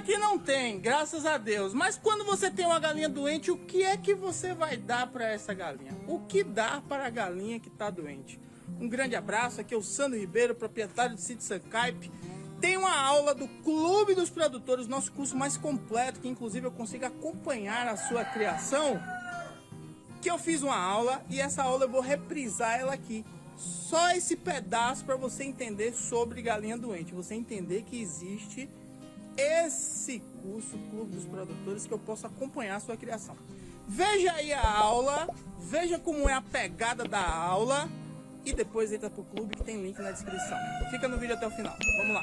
aqui não tem, graças a Deus. Mas quando você tem uma galinha doente, o que é que você vai dar para essa galinha? O que dar para a galinha que está doente? Um grande abraço, aqui é o Sandro Ribeiro, proprietário do Sítio Sancaipe. Tem uma aula do Clube dos Produtores, nosso curso mais completo, que inclusive eu consigo acompanhar a sua criação. Que eu fiz uma aula e essa aula eu vou reprisar ela aqui. Só esse pedaço para você entender sobre galinha doente. Você entender que existe esse curso, Clube dos Produtores, que eu posso acompanhar a sua criação. Veja aí a aula, veja como é a pegada da aula e depois entra pro clube que tem link na descrição. Fica no vídeo até o final. Vamos lá.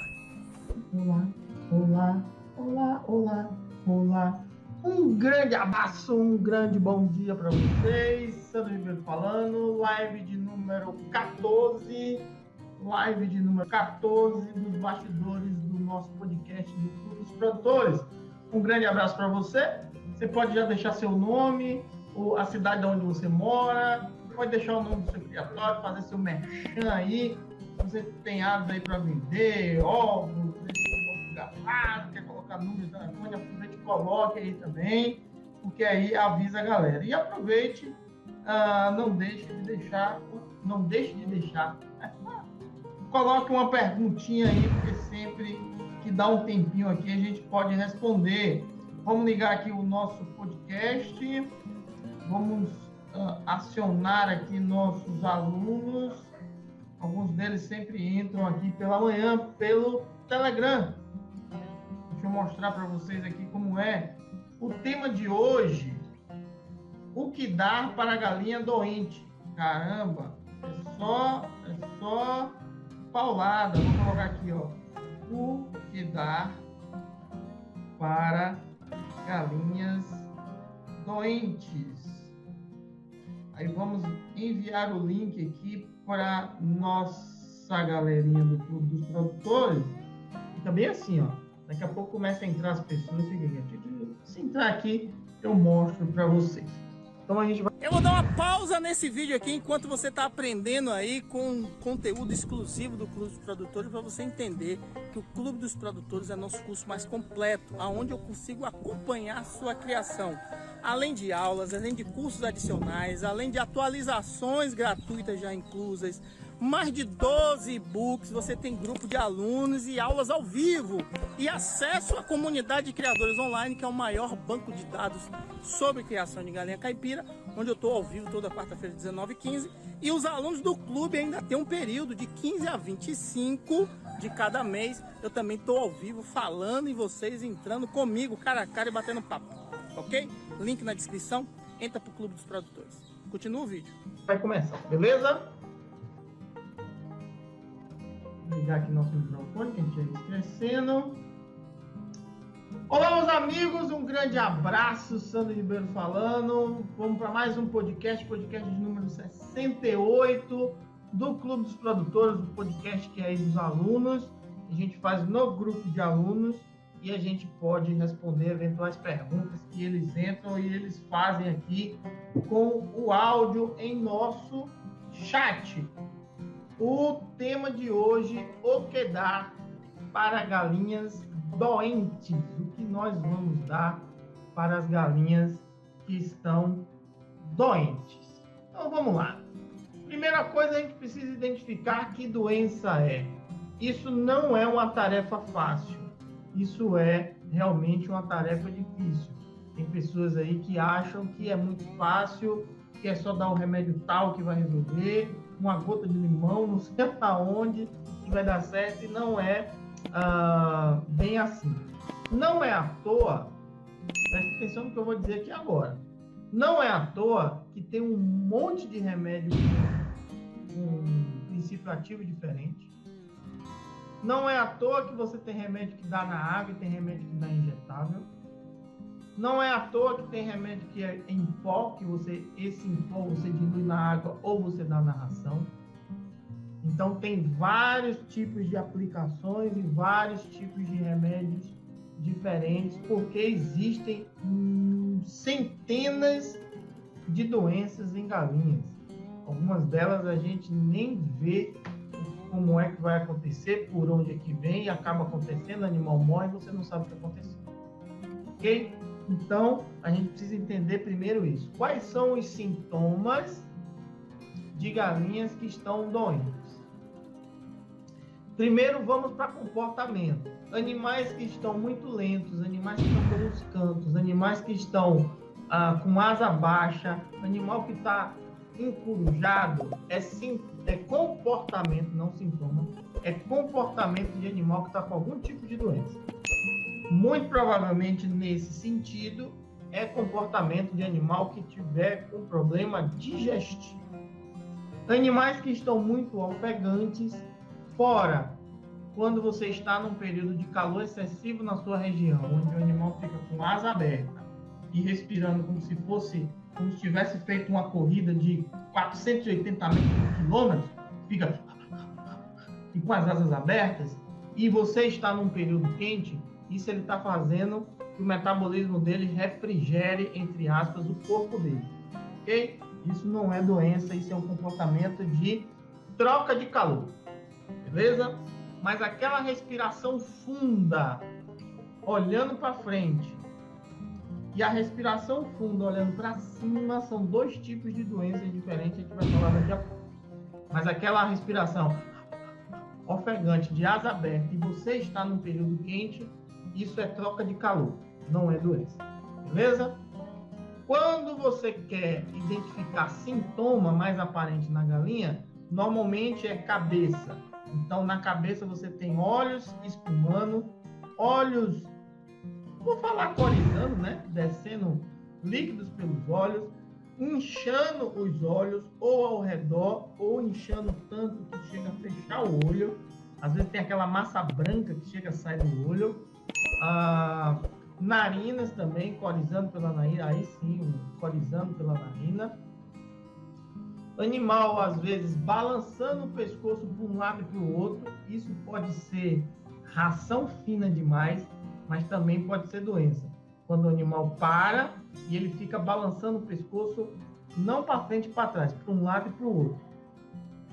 Olá, olá, olá, olá, olá. Um grande abraço, um grande bom dia para vocês. Sandro Ribeiro falando, live de número 14. Live de número 14 dos bastidores do nosso podcast do Clube dos Produtores. Um grande abraço para você. Você pode já deixar seu nome, a cidade onde você mora, pode deixar o nome do seu criatório, fazer seu merchan aí. Você tem aves aí para vender, ovos, gravado, quer colocar número de telefone, aproveite e coloque aí também, porque aí avisa a galera. E aproveite, não deixe de deixar. Coloque uma perguntinha aí, porque sempre que dá um tempinho aqui a gente pode responder. Vamos ligar aqui o nosso podcast, vamos acionar aqui nossos alunos. Alguns deles sempre entram aqui pela manhã pelo Telegram. Deixa eu mostrar para vocês aqui como é. O tema de hoje, o que dar para a galinha doente. Caramba, é só paulada. Vou colocar aqui, ó. O que dar para galinhas doentes. Aí vamos enviar o link aqui para nossa galerinha do Clube dos Produtores. Fica bem assim, ó. Daqui a pouco começa a entrar as pessoas. Se entrar aqui, eu mostro para vocês. Então a gente vai... Eu vou dar uma pausa nesse vídeo aqui enquanto você está aprendendo aí com conteúdo exclusivo do Clube dos Produtores, para você entender que o Clube dos Produtores é nosso curso mais completo, aonde eu consigo acompanhar a sua criação. Além de aulas, além de cursos adicionais, além de atualizações gratuitas já inclusas, mais de 12 e-books, você tem grupo de alunos e aulas ao vivo e acesso à comunidade de criadores online, que é o maior banco de dados sobre criação de galinha caipira, onde eu estou ao vivo toda quarta-feira, 19h15, e os alunos do clube ainda tem um período de 15 a 25 de cada mês. Eu também estou ao vivo falando e vocês entrando comigo, cara a cara e batendo papo, ok? Link na descrição, entra pro Clube dos Produtores. Continua o vídeo. Vai começar, beleza? Vou ligar aqui nosso microfone, que a gente já está crescendo. Olá, meus amigos, um grande abraço, Sandro Ribeiro falando. Vamos para mais um podcast de número 68 do Clube dos Produtores, o podcast que é aí dos alunos. A gente faz no grupo de alunos e a gente pode responder eventuais perguntas que eles entram e eles fazem aqui com o áudio em nosso chat. O tema de hoje, o que dar para galinhas doentes? O que nós vamos dar para as galinhas que estão doentes? Então vamos lá. Primeira coisa, a gente precisa identificar que doença é. Isso não é uma tarefa fácil. Isso é realmente uma tarefa difícil. Tem pessoas aí que acham que é muito fácil, que é só dar um remédio tal que vai resolver, uma gota de limão, não sei aonde, que vai dar certo, e não é bem assim. Não é à toa, preste atenção no que eu vou dizer aqui agora, não é à toa que tem um monte de remédio com um princípio ativo diferente. Não é à toa que você tem remédio que dá na água e tem remédio que dá injetável. Não é à toa que tem remédio que é em pó, que esse em pó você dilui na água ou você dá na ração. Então tem vários tipos de aplicações e vários tipos de remédios diferentes, porque existem centenas de doenças em galinhas. Algumas delas a gente nem vê como é que vai acontecer, por onde é que vem, e acaba acontecendo, o animal morre e você não sabe o que aconteceu. Ok? Então, a gente precisa entender primeiro isso. Quais são os sintomas de galinhas que estão doentes? Primeiro, vamos para comportamento. Animais que estão muito lentos, animais que estão pelos cantos, animais que estão com asa baixa, animal que está encurujado, é comportamento, não sintoma, é comportamento de animal que está com algum tipo de doença. Muito provavelmente, nesse sentido, é comportamento de animal que tiver com problema digestivo. Animais que estão muito ofegantes, fora quando você está num período de calor excessivo na sua região, onde o animal fica com asa aberta e respirando como se tivesse feito uma corrida de 480 metros por quilômetro, fica e com as asas abertas, e você está num período quente, isso ele está fazendo que o metabolismo dele refrigere, entre aspas, o corpo dele. Ok? Isso não é doença, isso é um comportamento de troca de calor. Beleza? Mas aquela respiração funda, olhando para frente, e a respiração funda, olhando para cima, são dois tipos de doenças diferentes, a gente vai falar daqui a pouco. Mas aquela respiração ofegante, de asa aberta, e você está num período quente, isso é troca de calor, não é doença. Beleza? Quando você quer identificar sintoma mais aparente na galinha, normalmente é cabeça. Então, na cabeça você tem olhos espumando, olhos, vou falar corizando, né? Descendo líquidos pelos olhos, inchando os olhos, ou ao redor, ou inchando tanto que chega a fechar o olho. Às vezes tem aquela massa branca que chega a sair do olho. Narinas também, corizando pela narina, aí sim, corizando pela narina. Animal, às vezes, balançando o pescoço para um lado e para o outro. Isso pode ser ração fina demais, mas também pode ser doença. Quando o animal para e ele fica balançando o pescoço, não para frente e para trás, para um lado e para o outro,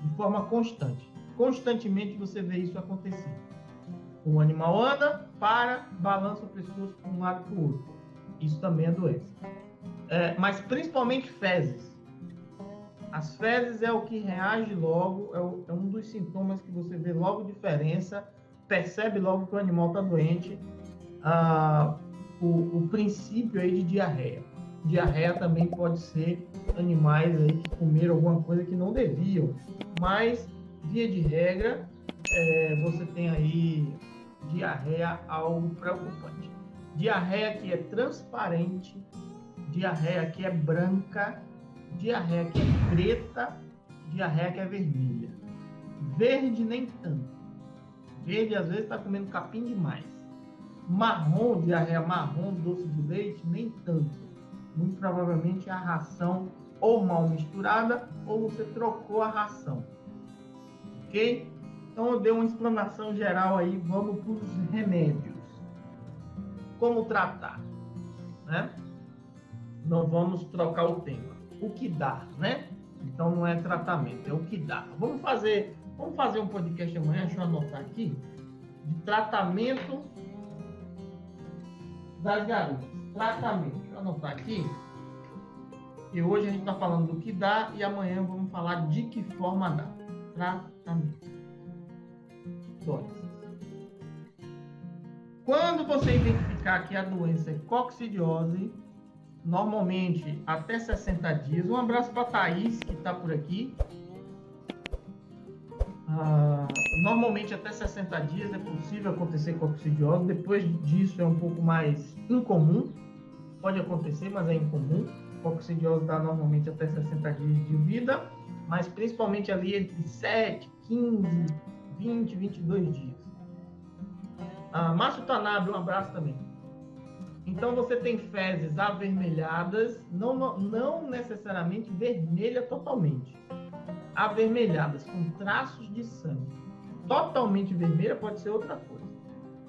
de forma constante. Constantemente você vê isso acontecer. O animal anda, para, balança o pescoço para um lado e para o outro. Isso também é doença. Mas principalmente fezes. As fezes é o que reage logo, é um dos sintomas que você vê logo diferença, percebe logo que o animal está doente. O princípio aí de diarreia. Diarreia também pode ser animais aí que comeram alguma coisa que não deviam, mas via de regra você tem aí diarreia algo preocupante. Diarreia que é transparente, diarreia que é branca, diarreia que é preta, diarreia que é vermelha. Verde nem tanto. Verde às vezes está comendo capim demais. Marrom, diarreia marrom, doce de leite, nem tanto. Muito provavelmente é a ração ou mal misturada ou você trocou a ração. Ok? Então eu dei uma explanação geral aí, vamos para os remédios. Como tratar? Né? Não vamos trocar o tema. O que dá, né? Então não é tratamento, é o que dá. Vamos fazer um podcast amanhã, deixa eu anotar aqui, de tratamento das galinhas. Tratamento, deixa eu anotar aqui. E hoje a gente está falando do que dá e amanhã vamos falar de que forma dá. Tratamento. Doenças. Quando você identificar que a doença é coccidiose, normalmente até 60 dias. Um abraço para a Thaís, que está por aqui. Normalmente até 60 dias é possível acontecer coccidiose. Depois disso é um pouco mais incomum. Pode acontecer, mas é incomum. Coccidiose dá normalmente até 60 dias de vida, mas principalmente ali entre 7, 15, 20, 22 dias. Márcio Tanabe, um abraço também. Então você tem fezes avermelhadas, não necessariamente vermelha totalmente, avermelhadas com traços de sangue. Totalmente vermelha pode ser outra coisa.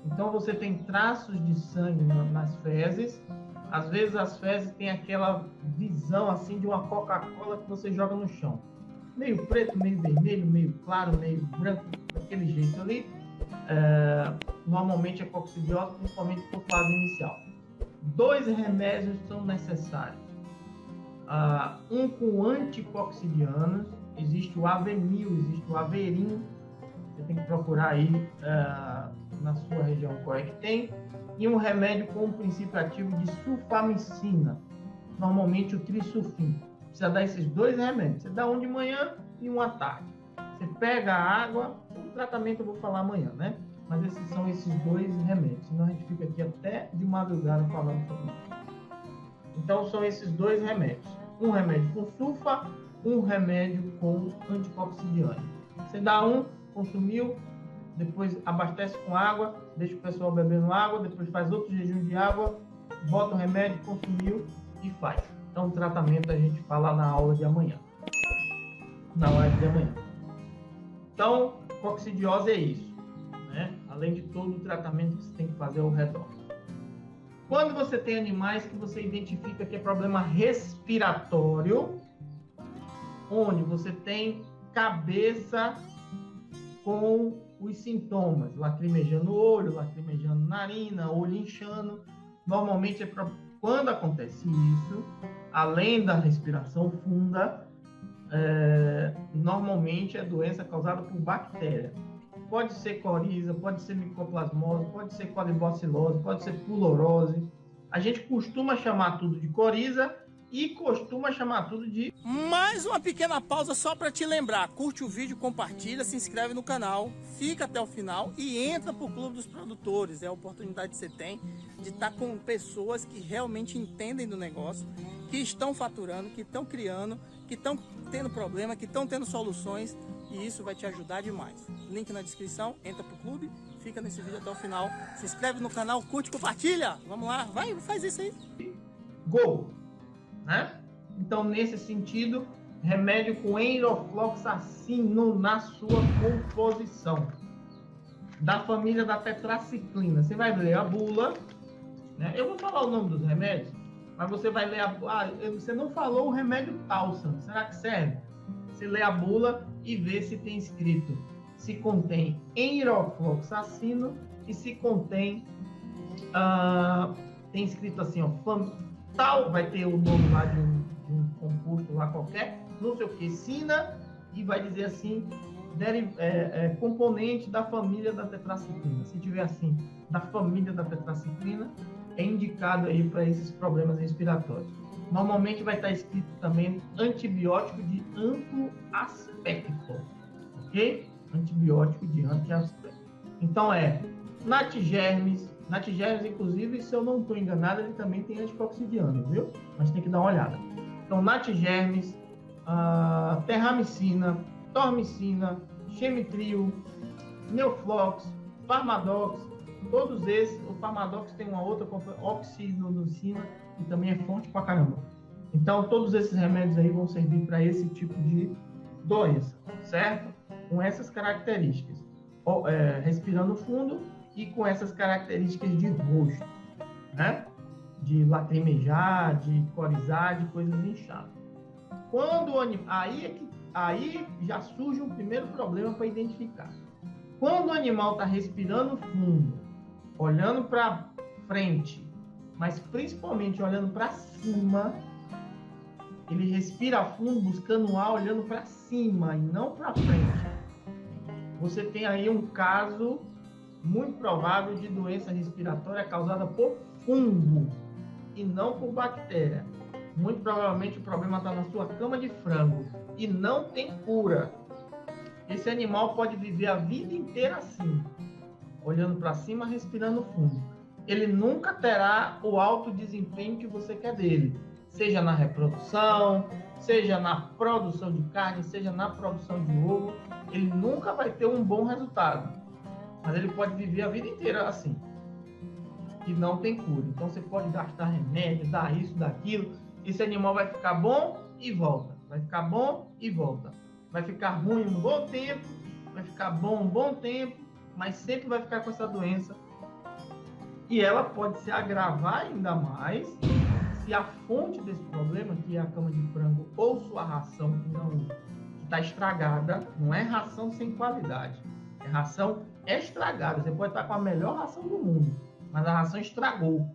Então você tem traços de sangue nas fezes. Às vezes as fezes têm aquela visão assim de uma Coca-Cola que você joga no chão. meio preto, meio vermelho, meio claro, meio branco, daquele jeito ali, normalmente é coccidiose, principalmente por fase inicial. 2 remédios são necessários. Um com anticoccidianos, existe o Avemil, existe o Averim, você tem que procurar aí na sua região qual é que tem, e um remédio com o princípio ativo de sulfamicina, normalmente o Trisulfin. Precisa dar esses 2 remédios, você dá um de manhã e um à tarde. Você pega a água, o tratamento eu vou falar amanhã, né? Mas são esses 2 remédios, senão a gente fica aqui até de madrugada falando sobre isso. Então são esses 2 remédios, um remédio com sulfa, um remédio com anticoccidiano. Você dá um, consumiu, depois abastece com água, deixa o pessoal bebendo água, depois faz outro jejum de água, bota o remédio, consumiu e faz. Então o tratamento a gente fala na aula de amanhã. Na live de amanhã. Então, coccidiose é isso, né? Além de todo o tratamento que você tem que fazer ao redor. Quando você tem animais que você identifica que é problema respiratório, onde você tem cabeça com os sintomas, lacrimejando o olho, lacrimejando narina, olho inchando, normalmente quando acontece isso, além da respiração funda, normalmente é doença causada por bactéria. Pode ser coriza, pode ser micoplasmose, pode ser colibacilose, pode ser pulorose. A gente costuma chamar tudo de coriza e costuma chamar tudo de... Mais uma pequena pausa só para te lembrar. Curte o vídeo, compartilha, se inscreve no canal, fica até o final e entra para o Clube dos Produtores. É a oportunidade que você tem de estar com pessoas que realmente entendem do negócio, que estão faturando, que estão criando, que estão tendo problema, que estão tendo soluções, e isso vai te ajudar demais. Link na descrição, entra pro clube, fica nesse vídeo até o final, se inscreve no canal, curte, compartilha. Vamos lá, vai, faz isso aí. Gol, né? Então, nesse sentido, remédio com enrofloxacino na sua composição, da família da tetraciclina. Você vai ler a bula, né? Eu vou falar o nome dos remédios, mas você vai ler você não falou o remédio Talsan, será que serve? Você lê a bula e vê se tem escrito se contém enrofloxacino e se contém tem escrito assim, ó, tal, vai ter o nome lá de um composto lá qualquer, não sei o que, sina, e vai dizer assim, componente da família da tetraciclina. Se tiver assim, da família da tetraciclina, é indicado aí para esses problemas respiratórios. Normalmente vai estar escrito também antibiótico de amplo aspecto, ok? Antibiótico de amplo aspecto. Então Natigermes, inclusive, se eu não estou enganado, ele também tem anticoccidiano, viu? Mas tem que dar uma olhada. Então, Natigermes, Terramicina, Tormicina, Chemitril, Neoflox, Farmadox, todos esses. O Farmadox tem uma outra, oxinocina, que também é fonte pra caramba. Então, todos esses remédios aí vão servir para esse tipo de doença, certo? Com essas características. Respirando fundo e com essas características de rosto, né? De lacrimejar, de corizar, de coisas inchadas. Quando o animal... Aí já surge um primeiro problema para identificar. Quando o animal está respirando fundo, olhando para frente, mas principalmente olhando para cima, ele respira fundo, buscando o ar, olhando para cima e não para frente. Você tem aí um caso muito provável de doença respiratória causada por fungo e não por bactéria. Muito provavelmente o problema está na sua cama de frango e não tem cura. Esse animal pode viver a vida inteira assim, olhando para cima, respirando fundo. Ele nunca terá o alto desempenho que você quer dele, seja na reprodução, seja na produção de carne, seja na produção de ovo. Ele nunca vai ter um bom resultado, mas ele pode viver a vida inteira assim, e não tem cura. Então você pode gastar remédio, dar isso, daquilo, esse animal vai ficar bom e volta, vai ficar bom e volta, vai ficar ruim um bom tempo, vai ficar bom um bom tempo, mas sempre vai ficar com essa doença. E ela pode se agravar ainda mais se a fonte desse problema, que é a cama de frango ou sua ração que está estragada, não é ração sem qualidade, é ração estragada. Você pode estar com a melhor ração do mundo, mas a ração estragou.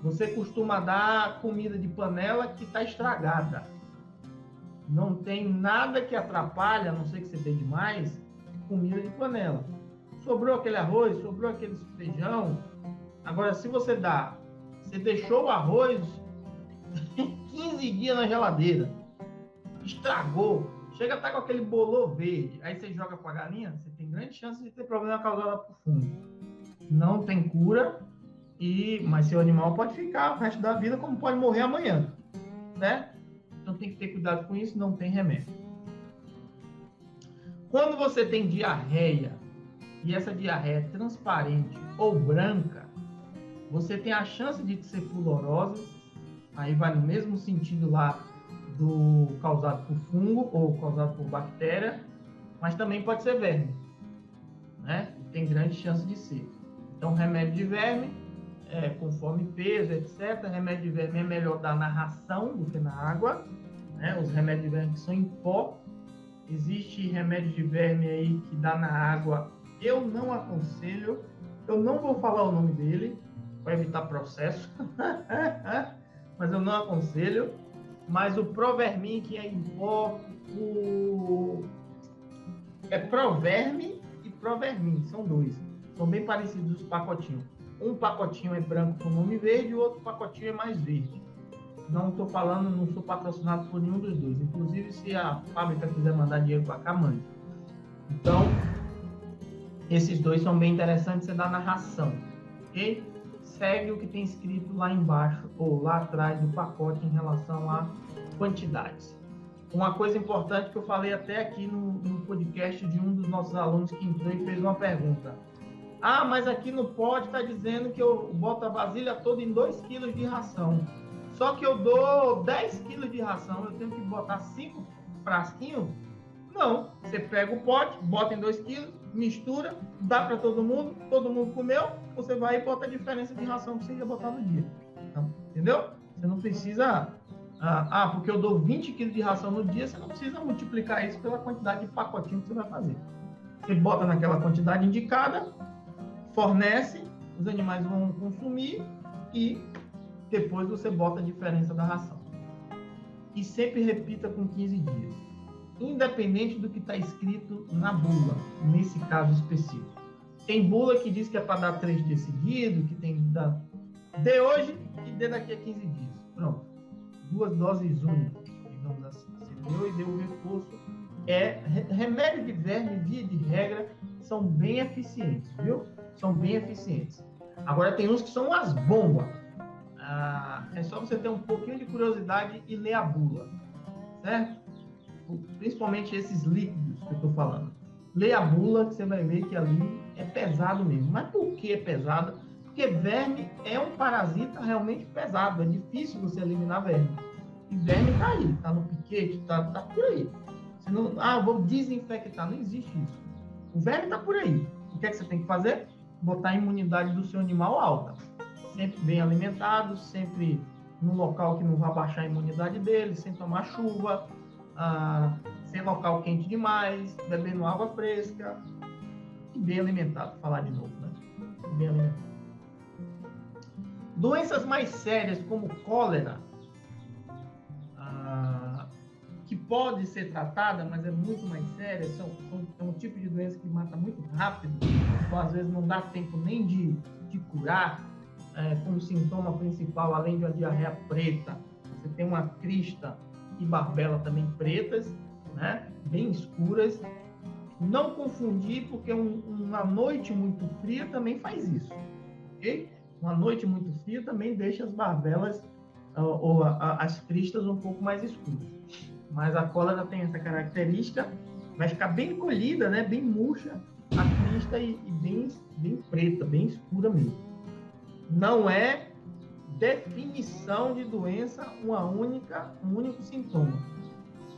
Você costuma dar comida de panela que está estragada. Não tem nada que atrapalhe, a não ser que você dê demais, comida de panela. Sobrou aquele arroz, sobrou aquele feijão. Agora, se você deixou o arroz 15 dias na geladeira, estragou, chega a estar com aquele bolor verde, aí você joga para a galinha, você tem grande chance de ter problema causado por fungo. Não tem cura, mas seu animal pode ficar o resto da vida, como pode morrer amanhã, né? Então tem que ter cuidado com isso, não tem remédio. Quando você tem diarreia, e essa diarreia é transparente ou branca, você tem a chance de ser fulorose, aí vai no mesmo sentido lá do causado por fungo ou causado por bactéria, mas também pode ser verme, né? Tem grande chance de ser. Então, remédio de verme, conforme peso, etc. Remédio de verme é melhor dar na ração do que na água, né? Os remédios de verme que são em pó. Existe remédio de verme aí que dá na água. Eu não aconselho, eu não vou falar o nome dele, para evitar processo, mas eu não aconselho. Mas o Provermin, que é em pó, é Proverme e Provermin, são dois. São bem parecidos os pacotinhos. Um pacotinho é branco com nome verde, o outro pacotinho é mais verde. Não estou falando, não sou patrocinado por nenhum dos dois. Inclusive, se a fábrica quiser mandar dinheiro para cá, mande. Então, esses dois são bem interessantes, você dá na ração, ok? Segue o que tem escrito lá embaixo ou lá atrás do pacote em relação a quantidades. Uma coisa importante que eu falei até aqui no podcast de um dos nossos alunos que entrou e fez uma pergunta. Ah, mas aqui no pod está dizendo que eu boto a vasilha toda em 2 kg de ração. Só que eu dou 10 kg de ração, eu tenho que botar 5 frasquinhos? Não, você pega o pote, bota em 2 kg, mistura, dá para todo mundo comeu, você vai e bota a diferença de ração que você ia botar no dia. Então, entendeu? Você não precisa... porque eu dou 20 kg de ração no dia, você não precisa multiplicar isso pela quantidade de pacotinho que você vai fazer. Você bota naquela quantidade indicada, fornece, os animais vão consumir e depois você bota a diferença da ração. E sempre repita com 15 dias. Independente do que está escrito na bula, nesse caso específico. Tem bula que diz que é para dar 3 dias seguidos, que tem que dar de hoje e de daqui a 15 dias. Pronto. 2 doses únicas, digamos assim. Você deu e deu o reforço. Remédio de verme, via de regra, são bem eficientes, viu? São bem eficientes. Agora tem uns que são umas bombas. É só você ter um pouquinho de curiosidade e ler a bula, certo? Principalmente esses líquidos que eu estou falando. Leia a bula que você vai ver que ali é pesado mesmo. Mas por que é pesado? Porque verme é um parasita realmente pesado. É difícil você eliminar verme. E verme está aí, está no piquete, está por aí. Você não, vou desinfectar. Não existe isso. O verme está por aí. O que é que você tem que fazer? Botar a imunidade do seu animal alta. Sempre bem alimentado, sempre num local que não vai baixar a imunidade dele, sem tomar chuva, sem local quente demais, bebendo água fresca e bem alimentado. Falar de novo, né? Bem alimentado. Doenças mais sérias como cólera, que pode ser tratada, mas é muito mais séria, é um tipo de doença que mata muito rápido, então às vezes não dá tempo nem de curar. Como sintoma principal, além de uma diarreia preta, você tem uma crista e barbela também pretas, né? Bem escuras. Não confundir, porque uma noite muito fria também faz isso, ok? Uma noite muito fria também deixa as barbelas ou as cristas um pouco mais escuras. Mas a cólera tem essa característica, vai ficar bem colhida, né? Bem murcha a crista e bem preta, bem escura mesmo. Não é definição de doença um único sintoma.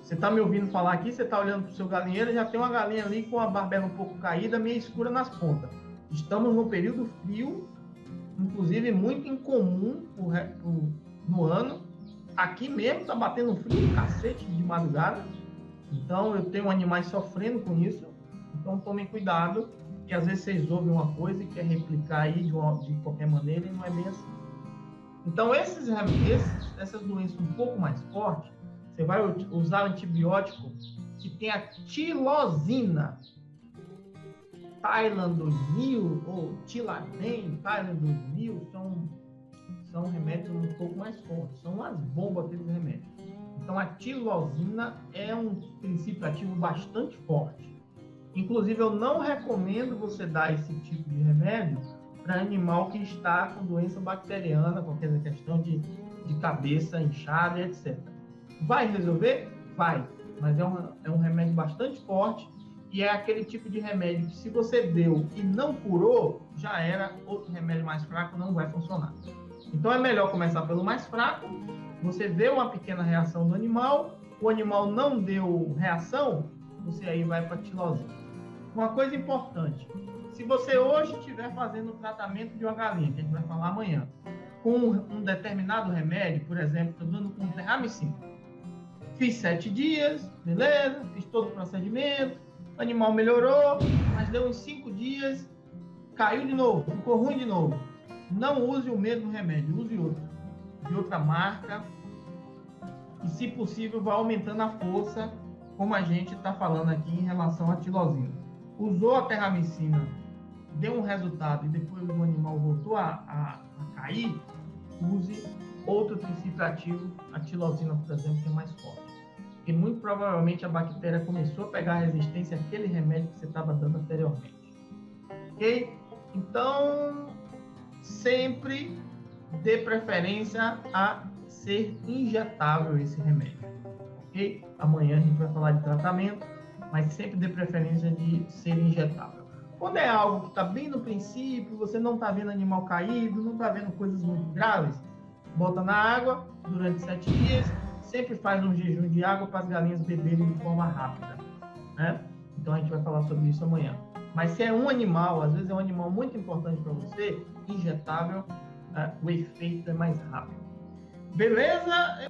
Você está me ouvindo falar aqui, você está olhando para o seu galinheiro, já tem uma galinha ali com a barbela um pouco caída, meio escura nas pontas. Estamos no período frio, inclusive muito incomum no ano. Aqui mesmo está batendo frio, cacete de madrugada. Então, eu tenho animais sofrendo com isso, então tomem cuidado, que às vezes vocês ouvem uma coisa e querem replicar aí de qualquer maneira e não é bem assim. Então, essas doenças um pouco mais fortes, você vai usar antibiótico que tem a tilosina, Tylan 2000 ou Tiladen, Tylan 2000, são remédios um pouco mais fortes, são umas bombas aqueles remédios. Então, a tilosina é um princípio ativo bastante forte. Inclusive, eu não recomendo você dar esse tipo de remédio para animal que está com doença bacteriana, com aquela questão de cabeça inchada, etc. Vai resolver? Vai. Mas é um remédio bastante forte e é aquele tipo de remédio que, se você deu e não curou, já era. Outro remédio mais fraco não vai funcionar. Então, é melhor começar pelo mais fraco. Você vê uma pequena reação do animal, o animal não deu reação, você aí vai para a tilosina. Uma coisa importante, se você hoje estiver fazendo o tratamento de uma galinha, que a gente vai falar amanhã, com um determinado remédio, por exemplo, estou dando com terramicina, fiz 7 dias, beleza, fiz todo o procedimento, o animal melhorou, mas deu uns 5 dias, caiu de novo, ficou ruim de novo. Não use o mesmo remédio, use outro, de outra marca, e se possível vá aumentando a força, como a gente está falando aqui em relação à tilosina. Usou a terramicina, deu um resultado e depois o animal voltou a cair, use outro princípio ativo, a tilosina, por exemplo, que é mais forte. Porque muito provavelmente a bactéria começou a pegar resistência àquele remédio que você estava dando anteriormente. Ok? Então, sempre dê preferência a ser injetável esse remédio. Ok? Amanhã a gente vai falar de tratamento, mas sempre dê preferência de ser injetável. Quando é algo que está bem no princípio, você não está vendo animal caído, não está vendo coisas muito graves, bota na água durante 7 dias, sempre faz um jejum de água para as galinhas beberem de forma rápida, né? Então a gente vai falar sobre isso amanhã. Mas se é um animal, às vezes é um animal muito importante para você, injetável, o efeito é mais rápido. Beleza?